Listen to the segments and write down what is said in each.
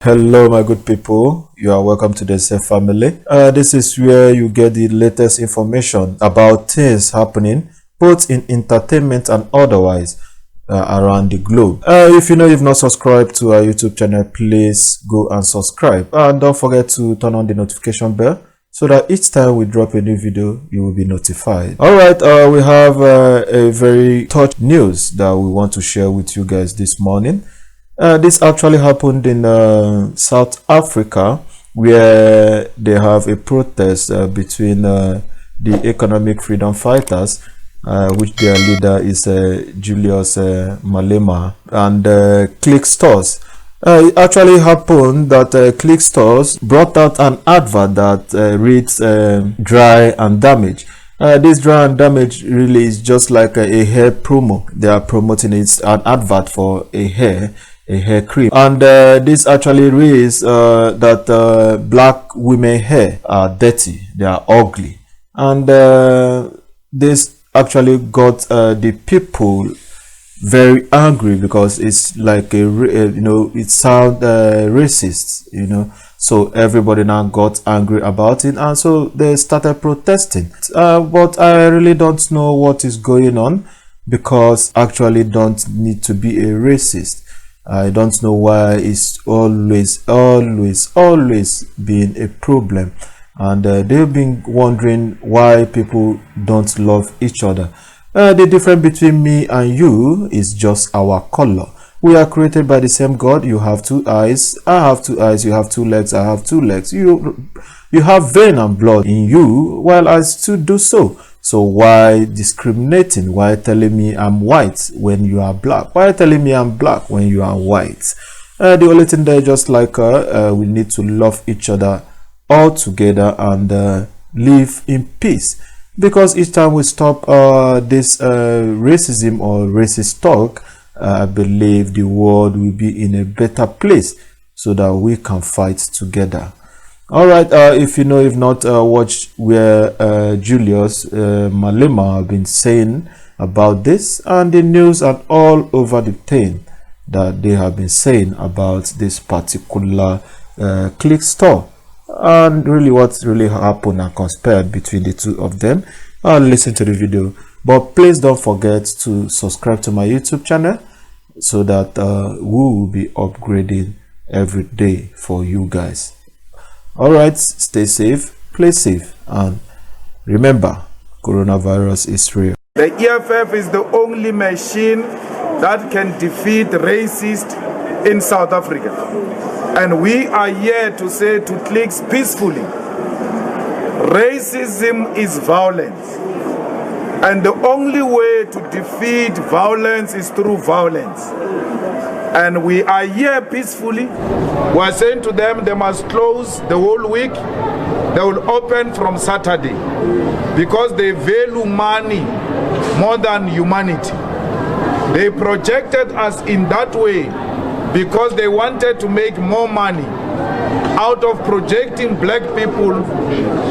Hello, my good people. You are welcome to the Safe Family. This is where you get the latest information about things happening both in entertainment and otherwise around the globe. If you know you've not subscribed to our YouTube channel, please go and subscribe. And don't forget to turn on the notification bell so that each time we drop a new video, you will be notified. All right, we have a very touch news that we want to share with you guys this morning. This actually happened in South Africa, where they have a protest between the economic freedom fighters, which their leader is Julius Malema, and Clickstores. It actually happened that Clickstores brought out an advert that reads dry and damage. This dry and damage really is just like a hair promo. They are promoting it, an advert for a hair cream, and this actually reads that black women hair are dirty, they are ugly, and this actually got the people very angry because it's like it sounds racist, so everybody now got angry about it, and so they started protesting. But I really don't know what is going on, because actually don't need to be a racist. I don't know why it's always been a problem, and they've been wondering why people don't love each other. The difference between me and you is just our color. We are created by the same God. You have two eyes, I have two eyes. You have two legs, I have two legs. You have vein and blood in you, while I still do so. So why discriminating? Why telling me I'm white when you are black? Why telling me I'm black when you are white? The only thing there, just like we need to love each other all together and live in peace. Because each time we stop this racism or racist talk, I believe the world will be in a better place so that we can fight together. All right, if you've not watched where Julius Malema have been saying about this, and the news and all over the thing that they have been saying about this particular click store, and really what really happened and conspired between the two of them, listen to the video. But please don't forget to subscribe to my YouTube channel so that we will be upgrading every day for you guys. All right, stay safe, play safe, and remember, coronavirus is real. The EFF is the only machine that can defeat racists in South Africa. And we are here to say to Clicks peacefully, racism is violence. And the only way to defeat violence is through violence. And we are here peacefully. We are saying to them they must close the whole week. They will open from Saturday because they value money more than humanity. They projected us in that way because they wanted to make more money out of projecting black people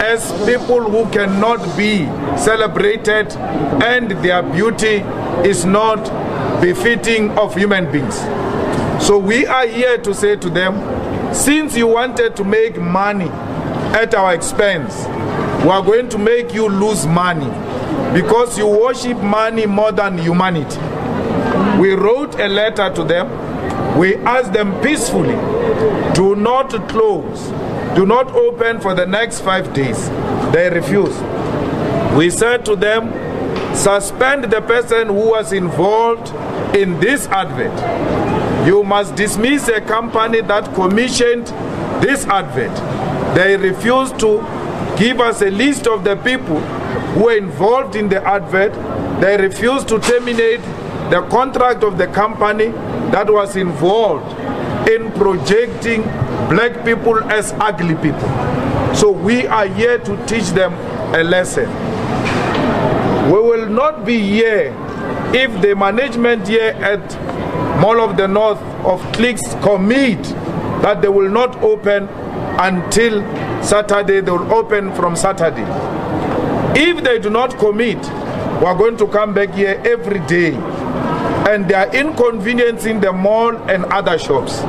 as people who cannot be celebrated, and their beauty is not befitting of human beings. So we are here to say to them, since you wanted to make money at our expense, we are going to make you lose money because you worship money more than humanity. We wrote a letter to them. We asked them peacefully, do not close, do not open for the next 5 days. They refused. We said to them, suspend the person who was involved in this advert. You must dismiss a company that commissioned this advert. They refused to give us a list of the people who were involved in the advert. They refused to terminate the contract of the company that was involved in projecting black people as ugly people. So we are here to teach them a lesson. We will not be here if the management here at Mall of the North of Clicks commit that they will not open until Saturday. They will open from Saturday. If they do not commit, we are going to come back here every day, and they are inconveniencing the mall and other shops.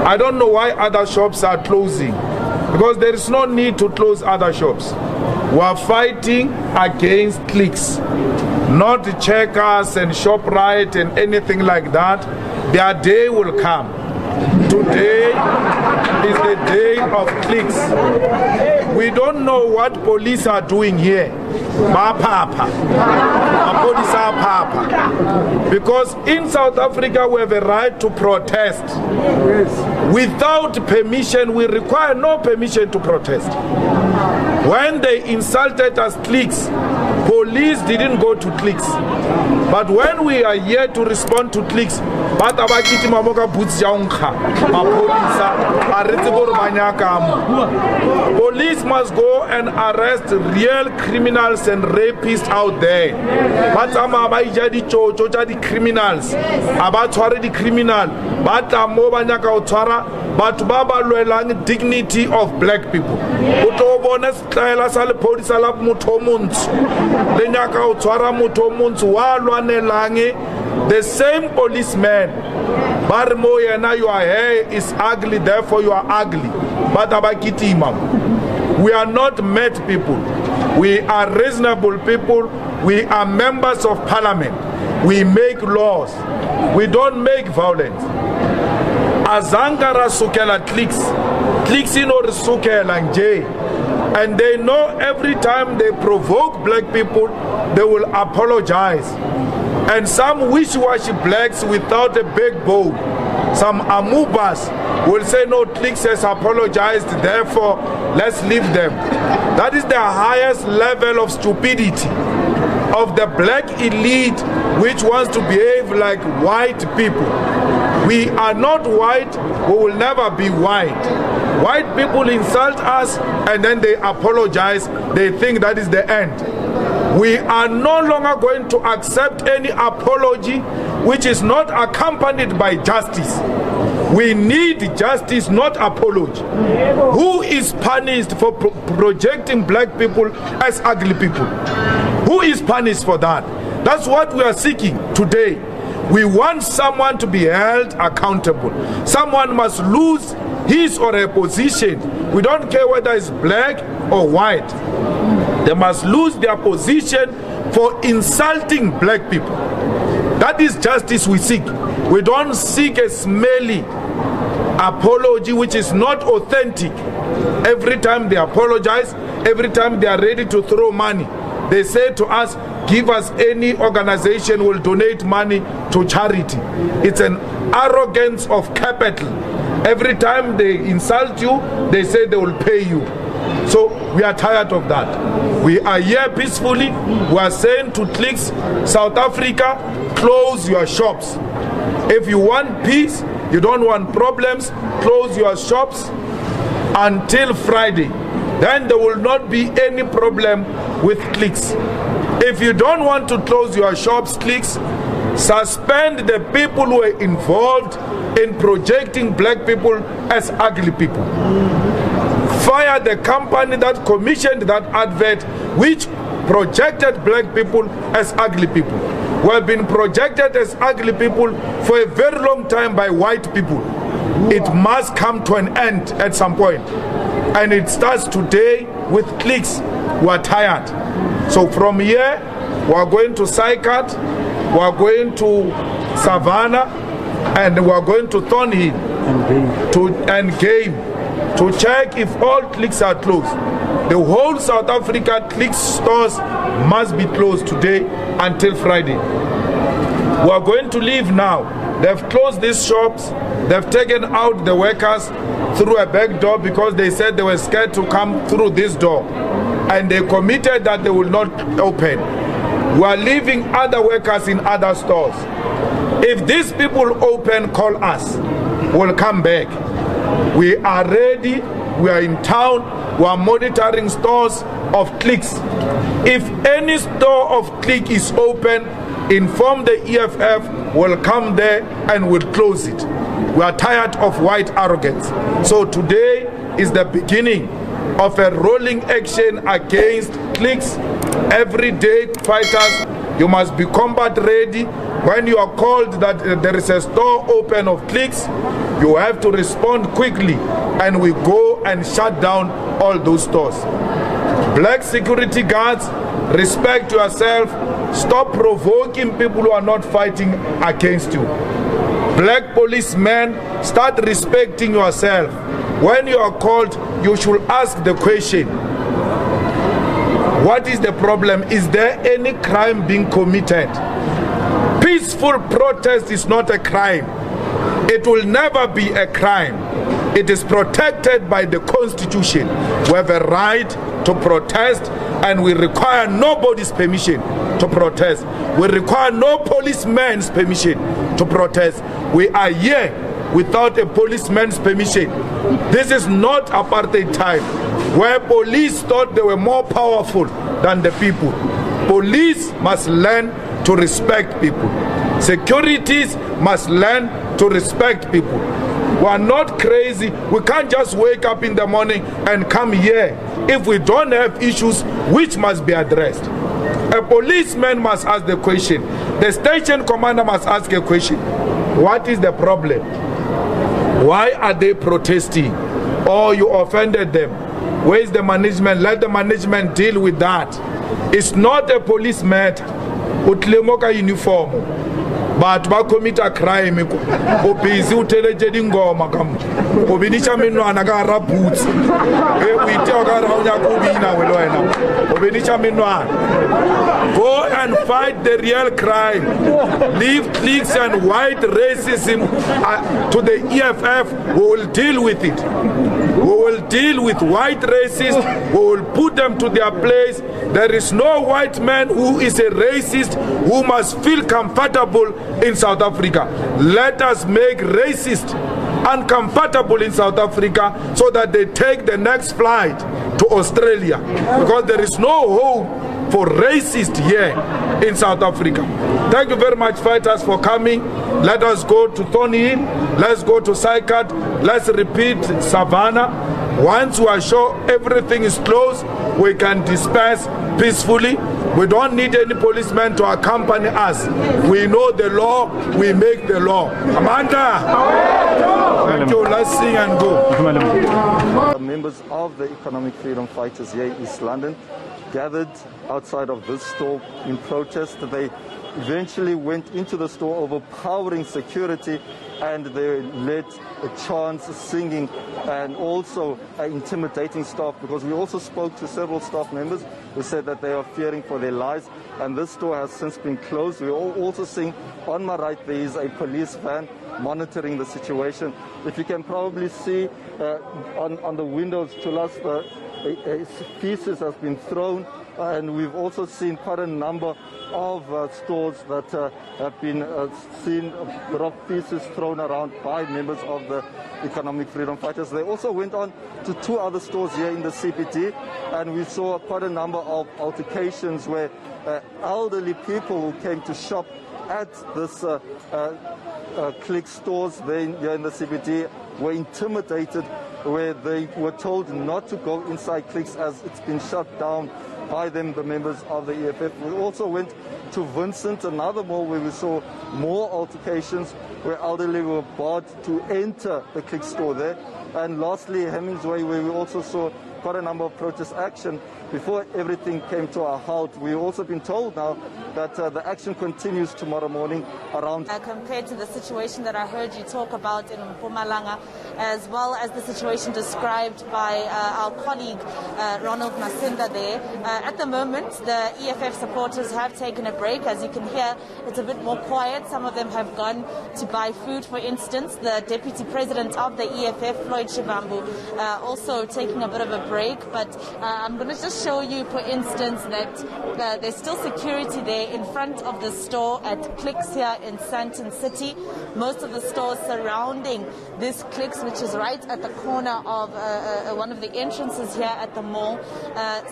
I don't know why other shops are closing, because there is no need to close other shops. We are fighting against cliques, not Checkers and ShopRite and anything like that. Their day will come. Today is the day of cliques. We don't know what police are doing here. Because in South Africa we have a right to protest. Without permission, we require no permission to protest. When they insulted us cliques, police didn't go to cliques. But when we are here to respond to cliques, police must go and arrest real criminals and rapists out there. The criminals, the criminal, but baba lwelang dignity of black people. The same policeman, Barmo, your hair is ugly, therefore you are ugly. We are not mad people. We are reasonable people. We are members of parliament. We make laws. We don't make violence. Azangara sukela cliques in or sukela nje. And they know every time they provoke black people, they will apologize. And some wishy-washy blacks without a backbone, some amubas will say no, cliques has apologized, therefore let's leave them. That is the highest level of stupidity of the black elite, which wants to behave like white people. We are not white, we will never be white. White people insult us and then they apologize, they think that is the end. We are no longer going to accept any apology which is not accompanied by justice. We need justice, not apology. Who is punished for projecting black people as ugly people? Who is punished for that? That's what we are seeking today. We want someone to be held accountable. Someone must lose his or her position. We don't care whether it's black or white. They must lose their position for insulting black people. That is justice we seek. We don't seek a smelly apology which is not authentic. Every time they apologize, every time they are ready to throw money, they say to us, give us any organization will donate money to charity. It's an arrogance of capital. Every time they insult you, they say they will pay you. So we are tired of that. We are here peacefully. We are saying to cliques, South Africa, close your shops. If you want peace, you don't want problems, close your shops until Friday. Then there will not be any problem with cliques. If you don't want to close your shops, cliques, suspend the people who are involved in projecting black people as ugly people. Fire the company that commissioned that advert which projected black people as ugly people. We have been projected as ugly people for a very long time by white people. It must come to an end at some point. And it starts today with cliques. We are tired. So from here, we are going to Saikat, we are going to Savannah, and we are going to Thornhill and Game to check if all cliques are closed. The whole South Africa cliques stores must be closed today until Friday. We are going to leave now. They've closed these shops. They've taken out the workers through a back door because they said they were scared to come through this door. And they committed that they will not open. We are leaving other workers in other stores. If these people open, call us. We'll come back. We are ready. We are in town. We are monitoring stores of cliques. If any store of clique is open, inform the EFF, will come there and will close it. We are tired of white arrogance. So today is the beginning of a rolling action against cliques. Every day, fighters, you must be combat ready. When you are called that there is a store open of cliques, You have to respond quickly, and we go and shut down all those stores. Black security guards, respect yourself. Stop provoking people who are not fighting against you. Black policemen, start respecting yourself. When you are called, you should ask the question, what is the problem? Is there any crime being committed? Peaceful protest is not a crime. It will never be a crime. It is protected by the Constitution. We have a right to protest, and we require nobody's permission to protest. We require no policeman's permission to protest. We are here without a policeman's permission. This is not apartheid time, where police thought they were more powerful than the people. Police must learn to respect people. Securities must learn to respect people. We are not crazy. We can't just wake up in the morning and come here if we don't have issues which must be addressed. A policeman must ask the question. The station commander must ask a question. What is the problem? Why are they protesting? Or you offended them? Where is the management? Let the management deal with that. It's not a police matter. Utlemoka uniform. But ba commit a crime o busy uteleje dingoma kam o binisha menwana ka ra boots e we tell ka ra nya ku bina we lo ena o binisha menwana. Go and fight the real crime. Leave cliques and white racism to the EFF. We will deal with it. We will deal with white racists. We will put them to their place. There is no white man who is a racist who must feel comfortable in South Africa. Let us make racists uncomfortable in South Africa so that they take the next flight to Australia, because there is no hope for racists here in South Africa. Thank you very much, fighters, for coming. Let us go to Thornhill. Let's go to Sycamore. Let's repeat Savannah. Once we are sure everything is closed, we can disperse peacefully. We don't need any policeman to accompany us. We know the law, we make the law. Amanda! Thank you. Let's sing and go. Members of the Economic Freedom Fighters here in East London gathered outside of this store in protest. They eventually went into the store, overpowering security, and they led chants, singing, and also intimidating staff, because we also spoke to several staff members who said that they are fearing for their lives, and this store has since been closed. We also seeing on my right there is a police van monitoring the situation. If you can probably see on the windows to us, feces has been thrown, and we've also seen quite a number of stores that have been seen rock pieces thrown around by members of the Economic Freedom Fighters. They also went on to two other stores here in the CBD, and we saw quite a number of altercations where elderly people who came to shop at this Click stores there here in the CBD were intimidated, where they were told not to go inside Clicks as it's been shut down by them, the members of the EFF. We also went to Vincent, another mall, where we saw more altercations where elderly were barred to enter the Click store there. And lastly, Hemmingsway, where we also saw quite a number of protest action before everything came to a halt. We've also been told now that the action continues tomorrow morning around... Compared to the situation that I heard you talk about in Mpumalanga, as well as the situation described by our colleague Ronald Masinda there, at the moment the EFF supporters have taken a break. As you can hear, it's a bit more quiet. Some of them have gone to buy food, for instance. The Deputy President of the EFF, Floyd Shivambu, also taking a bit of a break. But I'm going to just show you, for instance, that there's still security there in front of the store at Clicks here in Sandton City. Most of the stores surrounding this Clicks, which is right at the corner of one of the entrances here at the mall.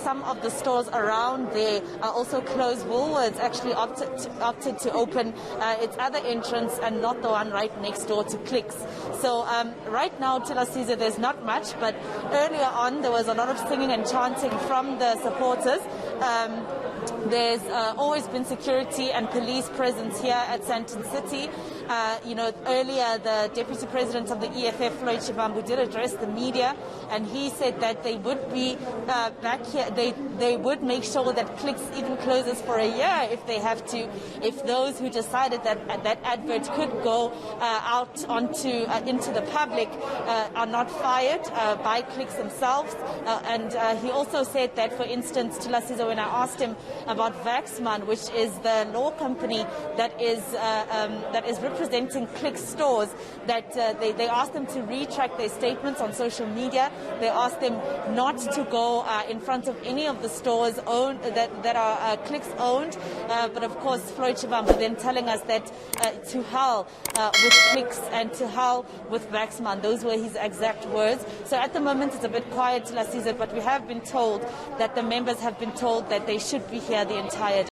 Some of the stores around there are also closed. Woolworths actually opted to open its other entrance and not the one right next door to Clicks. So right now, Tila Caesar, there's not much, but earlier on there was a lot of singing and chanting from the supporters. There's always been security and police presence here at Sandton City. Earlier the Deputy President of the EFF, Floyd Shivambu, did address the media, and he said that they would be back here. They would make sure that Clicks even closes for a year if they have to, if those who decided that that advert could go out into the public are not fired by Clicks themselves. And he also said that, for instance, Tulasizo, when I asked him about Vaxman, which is the law company that is representing Clicks stores, that they asked them to retract their statements on social media. They asked them not to go in front of any of the stores owned that are Clicks owned. But of course, Floyd Shivambu then telling us that to hell with Clicks and to hell with Vaxman. Those were his exact words. So at the moment it's a bit quiet, Lasizo, but we have been told that the members have been told that they should be here the entire day.